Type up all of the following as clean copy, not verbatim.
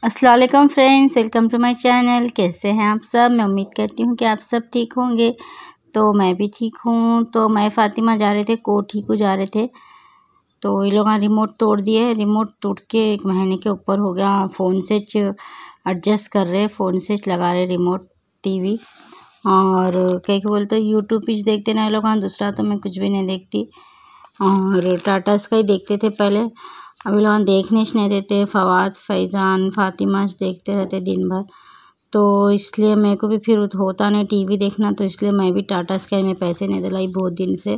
अस्सलाम वालेकुम friends, welcome to my channel. कैसे हैं आप सब? मैं उम्मीद करती हूँ कि आप सब ठीक होंगे। तो मैं भी ठीक हूँ। तो मैं फ़ातिमा जा रहे थे, कोठी को जा रहे थे, तो ये लोग रिमोट तोड़ दिए। रिमोट टूट के 1 महीने के ऊपर हो गया। फ़ोन से एडजस्ट कर रहे, फ़ोन से लगा रहे रिमोट टीवी। और कई को बोलते यूट्यूब पे देखते ना ये लोग, दूसरा तो मैं कुछ भी नहीं देखती। और टाटा स्काई देखते थे पहले, अभी लोग देखने नहीं देते। फवाद, फैज़ान, फ़ातिमा देखते रहते दिन भर, तो इसलिए मेरे को भी फिर होता नहीं टीवी देखना, तो इसलिए मैं भी टाटा स्काई में पैसे नहीं दिलाई बहुत दिन से।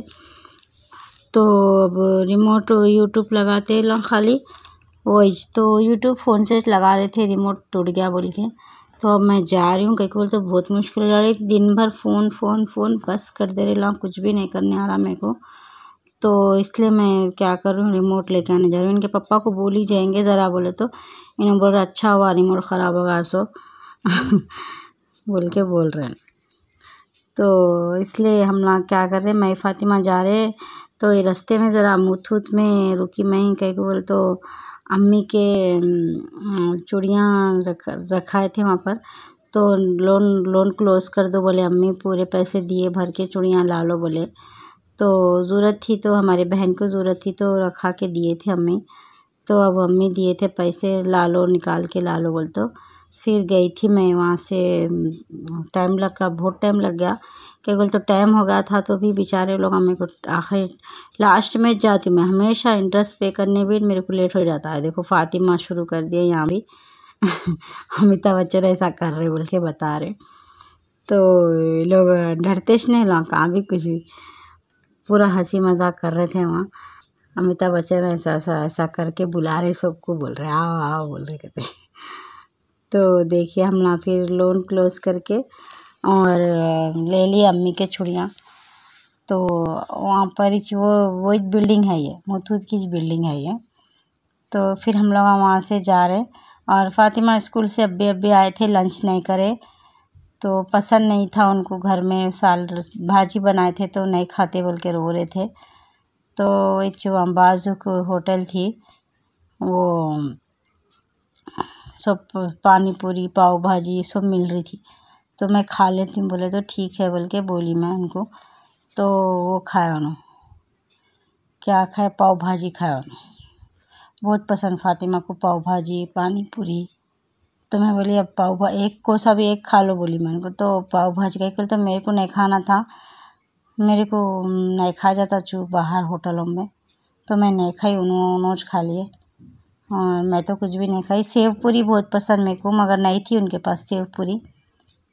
तो अब रिमोट यूट्यूब लगाते लोग खाली वही, तो यूट्यूब फ़ोन से लगा रहे थे, रिमोट टूट गया बोल के। तो अब मैं जा रही हूँ, कहीं बोल तो बहुत मुश्किल हो जा रही थी। दिन भर फ़ोन फ़ोन फ़ोन बस कर दे रहे लोग, कुछ भी नहीं करने आ रहा मेरे को। तो इसलिए मैं क्या कर रही हूँ, रिमोट लेके आने जा रही हूँ। इनके पापा को बोल ही जाएंगे ज़रा बोले, तो इन्होंने बोल रहा अच्छा हुआ रिमोट ख़राब होगा सो बोल के बोल रहे हैं। तो इसलिए हम लोग क्या कर रहे हैं, मैं फ़ातिमा जा रहे, तो ये रास्ते में ज़रा मुथूत में रुकी मैं, कहीं को बोल तो अम्मी के चूड़ियाँ रखाए थे वहाँ पर। तो लोन क्लोज़ कर दो बोले, अम्मी पूरे पैसे दिए भर के चूड़ियाँ ला लो बोले। तो ज़रूरत थी, तो हमारे बहन को ज़रूरत थी, तो रखा के दिए थे अम्मी। तो अब अम्मी दिए थे पैसे, ला लो निकाल के ला लो बोल। तो फिर गई थी मैं वहाँ से, टाइम लगा, बहुत टाइम लग गया। क्या बोल तो टाइम हो गया था, तो भी बेचारे लोग हमें को आखिर लास्ट में जाती मैं, हमेशा इंटरेस्ट पे करने भी मेरे को लेट हो जाता है। देखो फ़ातिमा शुरू कर दिया यहाँ भी अमिताभ बच्चन ऐसा कर रहे बोल के बता रहे। तो लोग डरते नहीं लोग, कहाँ भी कुछ भी पूरा हंसी मजाक कर रहे थे वहाँ। अमिताभ बच्चन ऐसा ऐसा ऐसा करके बुला रहे, सबको बोल रहे आओ आओ बोल रहे कहते। तो देखिए हम ना फिर लोन क्लोज करके और ले ली अम्मी के चूड़ियाँ। तो वहाँ पर ही वो एक बिल्डिंग है, ये मुथूट की बिल्डिंग है ये। तो फिर हम लोग वहाँ से जा रहे, और फ़ातिमा स्कूल से अभी आए थे, लंच नहीं करे, तो पसंद नहीं था उनको। घर में साल भाजी बनाए थे तो नहीं खाते बोल के रो रहे थे। तो एक जो बाजू को होटल थी, वो सब पानी पूरी पाव भाजी सब मिल रही थी, तो मैं खा लेती हूँ बोले, तो ठीक है बोल के बोली मैं उनको। तो वो खाए उन्होंने, क्या खाए, पाव भाजी खाए उन्होंने। बहुत पसंद फ़ातिमा को पाव भाजी पानी पूरी। तो मैं बोली अब एक को सब एक खा लो बोली मैं उनको। तो पाव भाजी का कल तो मेरे को नहीं खाना था, मेरे को नहीं खा जाता चूक बाहर होटलों में, तो मैं नहीं खाई, उन्होंने खा लिए और मैं तो कुछ भी नहीं खाई। सेव पूरी बहुत पसंद मेरे को, मगर नहीं थी उनके पास सेव पूरी।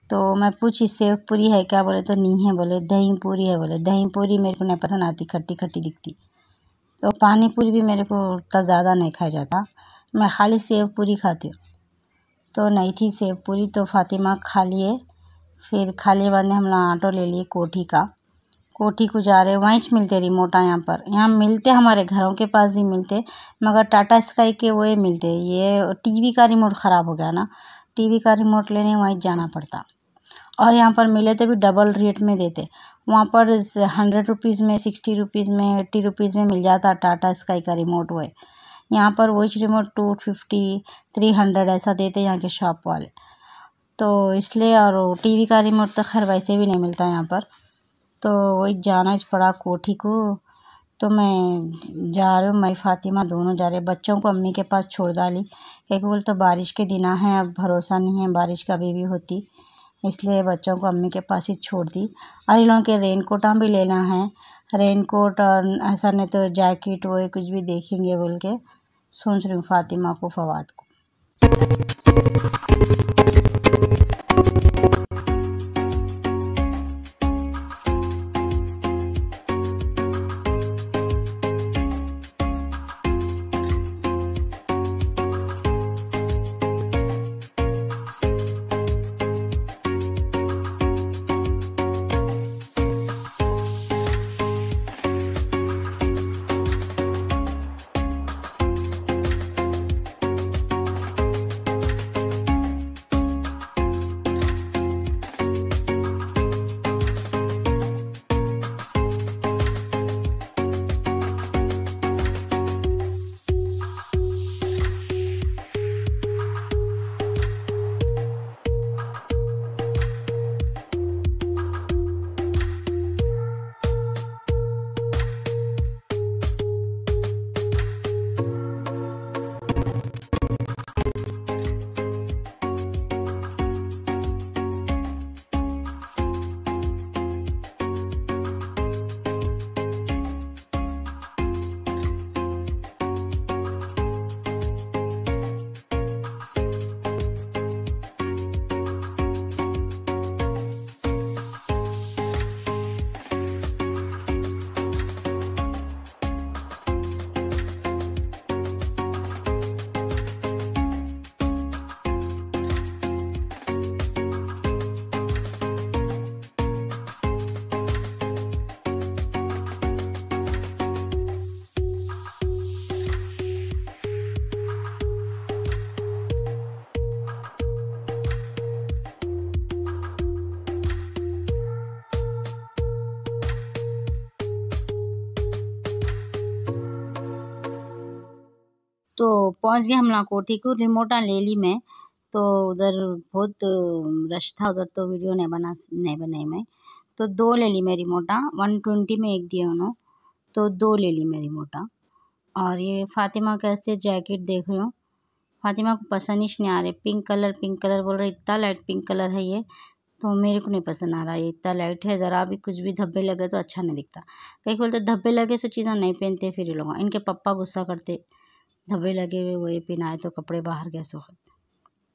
तो मैं पूछी सेव पूरी है क्या, बोले तो नहीं है बोले, दही पूरी है बोले। दही पूरी मेरे को नहीं पसंद आती, खट्टी खट्टी दिखती। तो पानी पूरी भी मेरे को उतना ज़्यादा नहीं खाया जाता, मैं खाली सेव पूरी खाती हूँ। तो नहीं थी सेव पूरी, तो फ़ातिमा खा लिए। फिर खा लिए बाद में हम लोग ऑटो ले लिए कोठी का, कोठी को जा रहे। वहीं मिलते रिमोट, यहाँ पर यहाँ मिलते, हमारे घरों के पास भी मिलते, मगर टाटा स्काई के वो मिलते। ये टीवी का रिमोट ख़राब हो गया ना, टीवी का रिमोट लेने वहीं जाना पड़ता। और यहाँ पर मिले तो भी डबल रेट में देते। वहाँ पर 100 रुपीज़ में, 60 रुपीज़ में, 80 रुपीज़ में मिल जाता टाटा स्काई का रिमोट। वो यहाँ पर वही रिमोट 250, 300 ऐसा देते यहाँ के शॉप वाले। तो इसलिए, और टीवी का रिमोट तो खैर वैसे भी नहीं मिलता यहाँ पर, तो वही जाना ही पड़ा कोठी को। तो मैं जा रही हूँ, मैं फ़ातिमा दोनों जा रहे। बच्चों को अम्मी के पास छोड़ डाली, एक बोल तो बारिश के दिन है, अब भरोसा नहीं है बारिश कभी भी होती, इसलिए बच्चों को अम्मी के पास ही छोड़ दी। और इन लोगों के रेनकोट भी लेना है, रेनकोट और ऐसा नहीं तो जैकेट वो कुछ भी देखेंगे बोल के सोच रही हूँ फ़ातिमा को, फवाद को। तो पहुंच गए हम लोग कोठी को। रिमोटा ले ली मैं, तो उधर बहुत रश था उधर, तो वीडियो नहीं बनाई मैं। तो 2 ले ली मैं रिमोटा, 120 में एक दिए उन्होंने, तो 2 ले ली मैं रिमोटा। और ये फातिमा कैसे जैकेट देख रही हूँ, फातिमा को पसंद ही नहीं आ रही। पिंक कलर बोल रहे, इतना लाइट पिंक कलर है ये, तो मेरे को नहीं पसंद आ रहा। ये इतना लाइट है, ज़रा भी कुछ भी धब्बे लगे तो अच्छा नहीं दिखता। कहीं बोलते धब्बे लगे से चीज़ें नहीं पहनते फिर ये लोग। इनके पप्पा गुस्सा करते, धब्बे लगे हुए वही पहनाए तो कपड़े बाहर कैसे हो।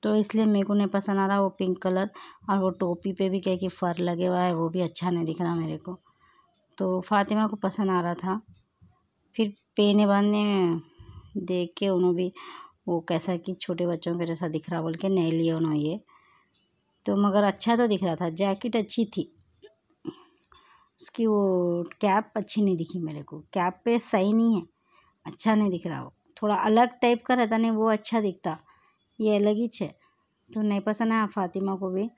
तो इसलिए मेरे को नहीं पसंद आ रहा वो पिंक कलर। और वो टोपी पे भी क्या कि फर लगे हुआ है, वो भी अच्छा नहीं दिख रहा मेरे को। तो फातिमा को पसंद आ रहा था। फिर पहने बांधने देख के उन्होंने भी वो कैसा कि छोटे बच्चों के जैसा दिख रहा बोल के नहीं लिए उन्होंने ये। तो मगर अच्छा तो दिख रहा था, जैकेट अच्छी थी। उसकी वो कैप अच्छी नहीं दिखी मेरे को, कैप पे सही नहीं है, अच्छा नहीं दिख रहा। वो थोड़ा अलग टाइप का रहता नहीं, वो अच्छा दिखता, ये अलग ही है। तो नहीं पसंद आया फातिमा को भी।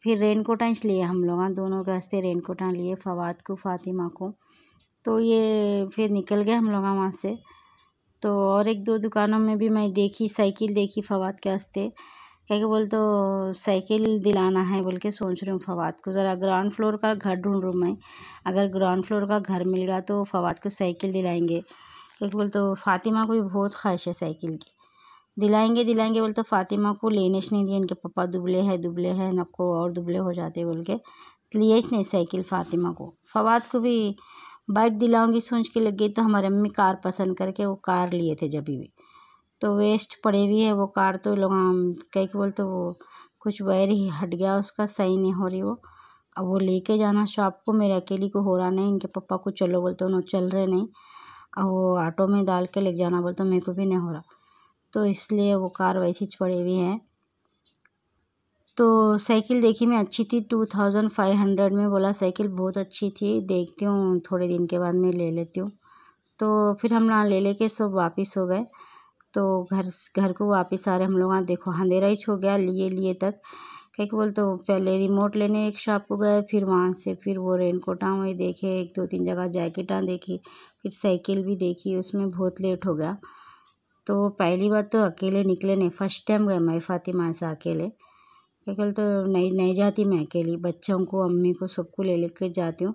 फिर रेनकोट लिए हम लोग, दोनों के वास्ते रेनकोट लिए, फवाद को फातिमा को। तो ये फिर निकल गए हम लोग वहाँ से। तो और 1-2 दुकानों में भी मैं देखी, साइकिल देखी फवाद के वास्ते। क्या बोल तो साइकिल दिलाना है बोल के सोच रही हूँ फवाद को। ज़रा ग्राउंड फ्लोर का घर ढूंढ रही हूँ मैं, अगर ग्राउंड फ्लोर का घर मिल गया तो फवाद को साइकिल दिलाएंगे। क्या बोल तो फातिमा को भी बहुत ख्वाहिश है साइकिल की, दिलाएंगे बोल तो फातिमा को लेने नहीं दिए। इनके पापा दुबले हैं, नको और दुबले हो जाते बोल के लिए नहीं साइकिल फातिमा को। फवाद को भी बाइक दिलाऊंगी सोच के लग गई, तो हमारे अम्मी कार पसंद करके वो कार लिए थे जब भी। तो वेस्ट पड़े हुई है वो कार, तो लोग कह के बोल तो वो कुछ वायर ही हट गया उसका, सही नहीं हो रही वो। अब वो लेके जाना शॉप को मेरे अकेली को हो रहा नहीं, इनके पापा को चलो बोलते उन्होंने चल रहे नहीं। अब वो ऑटो में डाल के ले जाना बोलते मेरे को भी नहीं हो रहा, तो इसलिए वो कार वैसी पड़ी हुई है। तो साइकिल देखी मैं अच्छी थी, 2500 में बोला साइकिल बहुत अच्छी थी, देखती हूँ थोड़े दिन के बाद मैं ले लेती हूँ। तो फिर हम लोग ले लेके सब वापस हो गए। तो घर को वापस आ रहे हम लोग, देखो अंधेरा ही हो गया लिए तक। क्या बोल तो पहले रिमोट लेने एक शॉप को गए, फिर वहाँ से फिर वो रेनकोटा वही देखे, 1-2-3 जगह जैकेटा देखी, फिर साइकिल भी देखी, उसमें बहुत लेट हो गया। तो पहली बात तो अकेले निकले नहीं, फर्स्ट टाइम गए मैं फातिमा से अकेले। क्या तो नहीं जाती मैं अकेली, बच्चों को अम्मी को सबको ले लेके जाती हूँ।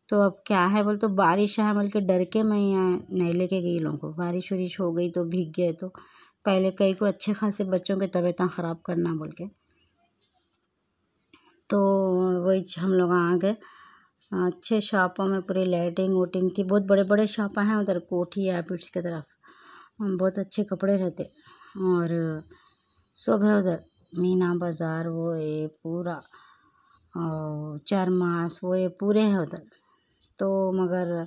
तो अब क्या है बोल तो बारिश है बोल के डर के मैं यहाँ नहीं लेके गई लोगों को। बारिश वारिश हो गई तो भीग गए तो पहले कई को अच्छे खासे बच्चों की तबीयत ख़राब करना बोल के। तो वही हम लोग आ गए अच्छे शॉपों में, पूरी लाइटिंग वोटिंग थी, बहुत बड़े बड़े शॉप हैं उधर कोठी एपिट्स की तरफ, बहुत अच्छे कपड़े रहते। और सब है उधर, मीना बाज़ार वो ये पूरा, और चरमास वो ये पूरे हैं उधर। तो मगर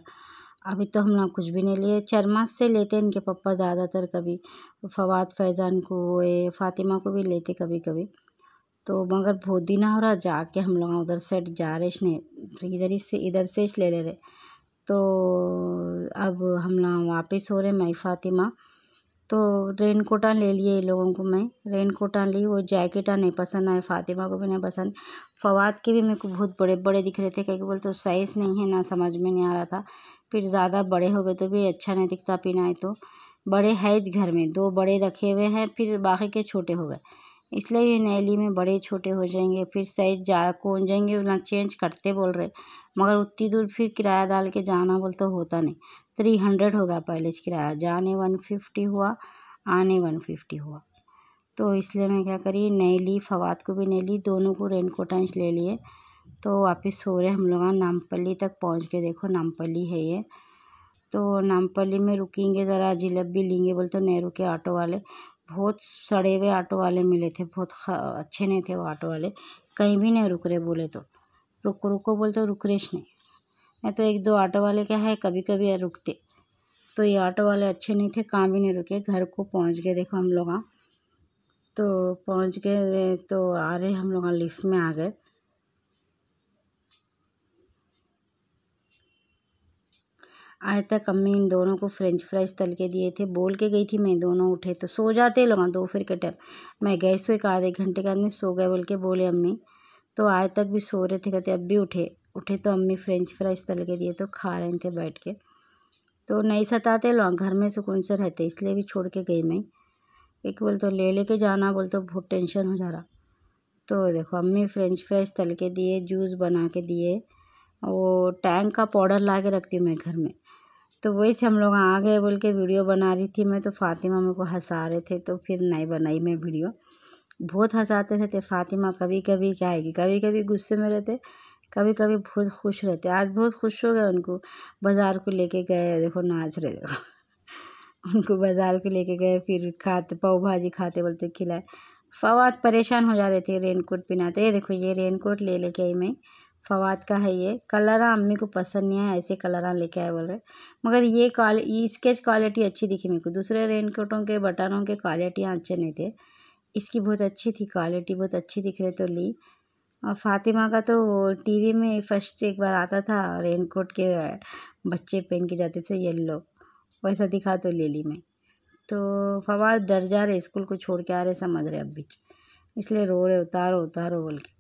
अभी तो हम लोग कुछ भी नहीं लिए, चरमास से लेते हैं इनके पापा ज़्यादातर, कभी फवाद फैज़ान को वो ये फातिमा को भी लेते कभी कभी। तो मगर बहुत दिन हो रहा जाके हम लोग उधर सेट जा रहे नहीं, इधर से ले रहे। तो अब हम लोग वापस हो रहे मैं फातिमा। तो रेनकोटा ले लिए ये लोगों को, मैं रेनकोटा ली, वो जैकेटा नहीं पसंद आए, फातिमा को भी नहीं पसंद। फवाद के भी मेरे को बहुत बड़े बड़े दिख रहे थे, क्या बोलते तो साइज़ नहीं है ना, समझ में नहीं आ रहा था। फिर ज़्यादा बड़े हो गए तो भी अच्छा नहीं दिखता पहनाए तो। बड़े है घर में 2 बड़े रखे हुए हैं, फिर बाकी के छोटे हो गए, इसलिए ये नैली में बड़े छोटे हो जाएंगे, फिर साइज जा कौन जाएंगे ना, चेंज करते बोल रहे। मगर उतनी दूर फिर किराया डाल के जाना बोल तो होता नहीं। 300 होगा पहले से किराया, जाने 150 हुआ, आने 150 हुआ। तो इसलिए मैं क्या करी, नहीं ली, फवाद को भी नहीं ली, दोनों को रेनकोट ले लिए। तो वापस हो रहे हम लोग, नामपल्ली तक पहुंच के, देखो नामपल्ली है ये। तो नामपल्ली में रुकेंगे, ज़रा जिलेबी लेंगे बोल तो नहीं रुके ऑटो वाले, बहुत सड़े हुए ऑटो वाले मिले थे, बहुत अच्छे नहीं थे वो ऑटो वाले, कहीं भी नहीं रुक रहे, बोले तो रुको बोल तो रुक रहे नहीं तो 1-2 ऑटो वाले क्या है कभी कभी रुकते। तो ये ऑटो वाले अच्छे नहीं थे, कहाँ भी नहीं रुके, घर को पहुंच गए देखो हम लोग। तो पहुंच गए, तो आ रहे हम लोग लिफ्ट में आ गए। आज तक अम्मी इन दोनों को फ्रेंच फ्राइज तल के दिए थे, बोल के गई थी मैं, दोनों उठे तो सो जाते लोग दोपहर के टाइम। मैं गई सो 1 आधे घंटे के आदमी सो गए बोल के बोले अम्मी, तो आज तक भी सो रहे थे, कहते अब भी उठे तो अम्मी फ्रेंच फ्राइज तल के दिए तो खा रहे थे बैठ के। तो नहीं सताते लोग, घर में सुकून से रहते, इसलिए भी छोड़ के गई मैं। एक बोल तो लेके जाना बोल तो बहुत टेंशन हो जा रहा। तो देखो अम्मी फ्रेंच फ्राइज तल के दिए, जूस बना के दिए, वो टैंक का पाउडर ला के रखती हूँ मैं घर में। तो वही से हम लोग आ गए बोल के वीडियो बना रही थी मैं, तो फातिमा मेरे को हंसा रहे थे, तो फिर नहीं बनाई मैं वीडियो। बहुत हंसाते रहते फातिमा, कभी कभी क्या है कि कभी कभी गुस्से में रहते, कभी कभी बहुत खुश रहते। आज बहुत खुश हो गए, उनको बाज़ार को लेके गए, देखो नाच रहे देखो उनको बाज़ार को लेके गए, फिर खाते पाव भाजी खाते बोलते खिलाए। फवाद परेशान हो जा रहे थे रेनकोट पहनाते। ये देखो ये रेनकोट लेके आई मैं, फवाद का है ये। कलरा अम्मी को पसंद नहीं है, ऐसे कलरा लेके आए बोल रहे, मगर ये इसके क्वालिटी अच्छी दिखी मेरे को। दूसरे रेनकोटों के बटनों के क्वालिटियाँ अच्छे नहीं थे, इसकी बहुत अच्छी थी क्वालिटी, बहुत अच्छी दिख रही तो ली। और फातिमा का तो टीवी में फर्स्ट एक बार आता था रेनकोट के बच्चे पहन के जाते थे येलो, वैसा दिखा तो ले ली मैं। तो फवाद डर जा रहे, स्कूल को छोड़ के आ रहे, समझ रहे अब बीच, इसलिए रो रहे उतारो उतारो बोल के।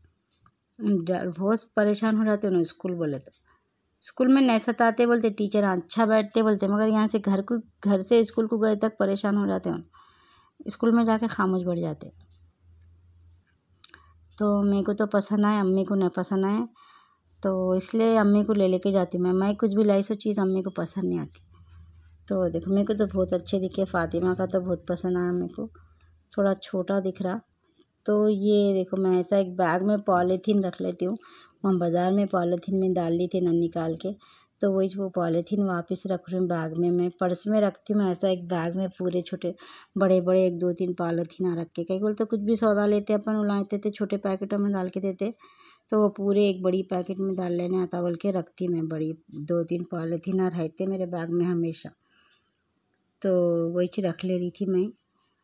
बहुत परेशान हो जाते उन्हें स्कूल बोले तो। स्कूल में नहीं सताते बोलते टीचर, अच्छा बैठते बोलते, मगर यहाँ से घर से स्कूल को गए तक परेशान हो जाते हैं, स्कूल में जाके खामोश बैठ जाते। तो मेरे को तो पसंद आए, अम्मी को नहीं पसंद आए, तो इसलिए अम्मी को लेके जाती मैं कुछ भी लाई सो चीज़ अम्मी को पसंद नहीं आती। तो देखो मेरे को तो बहुत अच्छे दिखे, फातिमा का तो बहुत पसंद आया मेरे को, थोड़ा छोटा दिख रहा। तो ये देखो मैं ऐसा एक बैग में पॉलीथीन रख लेती हूँ, वहाँ बाज़ार में पॉलीथीन में डाल ली थी ना निकाल के, तो वही वो पॉलीथीन वापस रख रही हूँ बैग में। मैं पर्स में रखती हूँ मैं ऐसा एक बैग में, पूरे छोटे बड़े बड़े 1-2-3 पॉलीथीन रख के। कई बोल तो कुछ भी सौदा लेते अपन उलाते थे, छोटे पैकेटों में डाल के देते, तो वो पूरे एक बड़ी पैकेट में डाल लेने आता बोल के रखती मैं। बड़ी 2-3 पॉलीथीन रहते मेरे बैग में हमेशा, तो वही चीज़ रख ले रही थी मैं,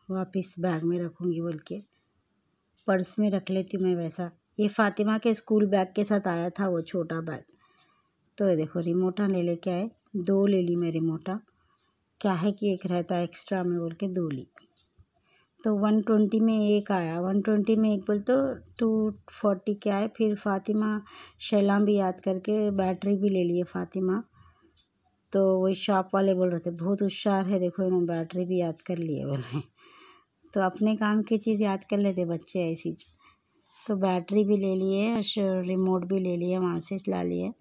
वापस बैग में रखूँगी बोल के पर्स में रख लेती हूँ मैं वैसा। ये फातिमा के स्कूल बैग के साथ आया था वो छोटा बैग। तो ये देखो रिमोटा लेके आए, 2 ले ली मैं रिमोटा, क्या है कि एक रहता है एक्स्ट्रा में बोल के 2 ली। तो 120 में एक आया, 120 में एक बोल तो 240 के आए। फिर फातिमा शैला भी याद करके बैटरी भी ले लिए फातिमा। तो वही शॉप वाले बोल रहे थे बहुत होशियार है, देखो इन्होंने बैटरी भी याद कर लिए बोल रहे। तो अपने काम की चीज़ याद कर लेते बच्चे ऐसी। तो बैटरी भी ले लिए और रिमोट भी ले लिए, वहाँ से ला लिए।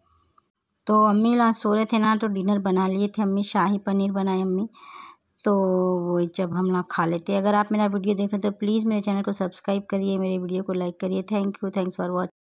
तो अम्मी ला सो रहे थे ना, तो डिनर बना लिए थे अम्मी, शाही पनीर बनाए अम्मी। तो वही जब हम लोग खा लेते। अगर आप मेरा वीडियो देख रहे हैं तो प्लीज़ मेरे चैनल को सब्सक्राइब करिए, मेरे वीडियो को लाइक करिए। Thank you, thanks for watching.